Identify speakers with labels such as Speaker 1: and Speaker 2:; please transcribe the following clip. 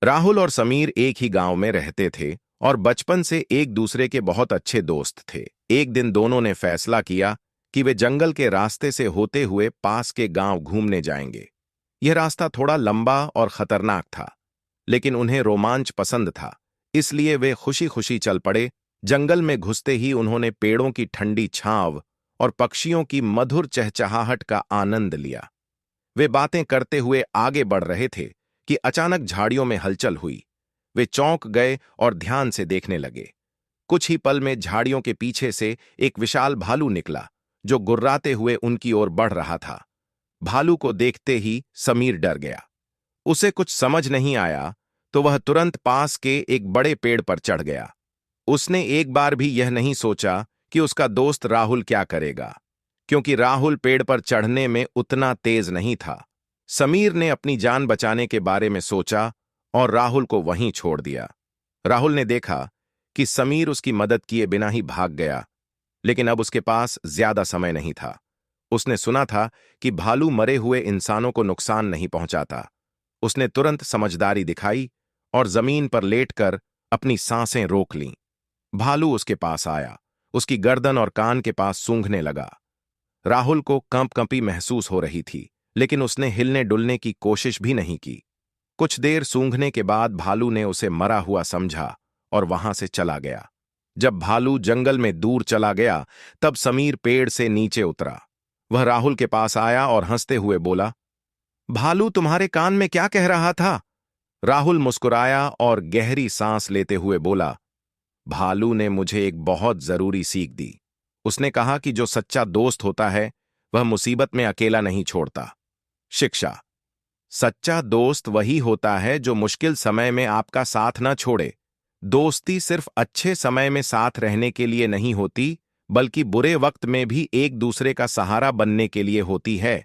Speaker 1: राहुल और समीर एक ही गांव में रहते थे और बचपन से एक दूसरे के बहुत अच्छे दोस्त थे। एक दिन दोनों ने फैसला किया कि वे जंगल के रास्ते से होते हुए पास के गांव घूमने जाएंगे। यह रास्ता थोड़ा लंबा और खतरनाक था, लेकिन उन्हें रोमांच पसंद था, इसलिए वे खुशी खुशी चल पड़े। जंगल में घुसते ही उन्होंने पेड़ों की ठंडी छांव और पक्षियों की मधुर चहचहाहट का आनंद लिया। वे बातें करते हुए आगे बढ़ रहे थे कि अचानक झाड़ियों में हलचल हुई। वे चौंक गए और ध्यान से देखने लगे। कुछ ही पल में झाड़ियों के पीछे से एक विशाल भालू निकला, जो गुर्राते हुए उनकी ओर बढ़ रहा था। भालू को देखते ही समीर डर गया। उसे कुछ समझ नहीं आया, तो वह तुरंत पास के एक बड़े पेड़ पर चढ़ गया। उसने एक बार भी यह नहीं सोचा कि उसका दोस्त राहुल क्या करेगा, क्योंकि राहुल पेड़ पर चढ़ने में उतना तेज नहीं था। समीर ने अपनी जान बचाने के बारे में सोचा और राहुल को वहीं छोड़ दिया। राहुल ने देखा कि समीर उसकी मदद किए बिना ही भाग गया, लेकिन अब उसके पास ज्यादा समय नहीं था। उसने सुना था कि भालू मरे हुए इंसानों को नुकसान नहीं पहुंचाता। उसने तुरंत समझदारी दिखाई और जमीन पर लेटकर अपनी सांसें रोक लीं। भालू उसके पास आया, उसकी गर्दन और कान के पास सूंघने लगा। राहुल को कंपकंपी महसूस हो रही थी, लेकिन उसने हिलने डुलने की कोशिश भी नहीं की। कुछ देर सूंघने के बाद भालू ने उसे मरा हुआ समझा और वहां से चला गया। जब भालू जंगल में दूर चला गया, तब समीर पेड़ से नीचे उतरा। वह राहुल के पास आया और हंसते हुए बोला, भालू तुम्हारे कान में क्या कह रहा था? राहुल मुस्कुराया और गहरी सांस लेते हुए बोला, भालू ने मुझे एक बहुत जरूरी सीख दी। उसने कहा कि जो सच्चा दोस्त होता है वह मुसीबत में अकेला नहीं छोड़ता। शिक्षा: सच्चा दोस्त वही होता है जो मुश्किल समय में आपका साथ न छोड़े। दोस्ती सिर्फ अच्छे समय में साथ रहने के लिए नहीं होती, बल्कि बुरे वक्त में भी एक दूसरे का सहारा बनने के लिए होती है।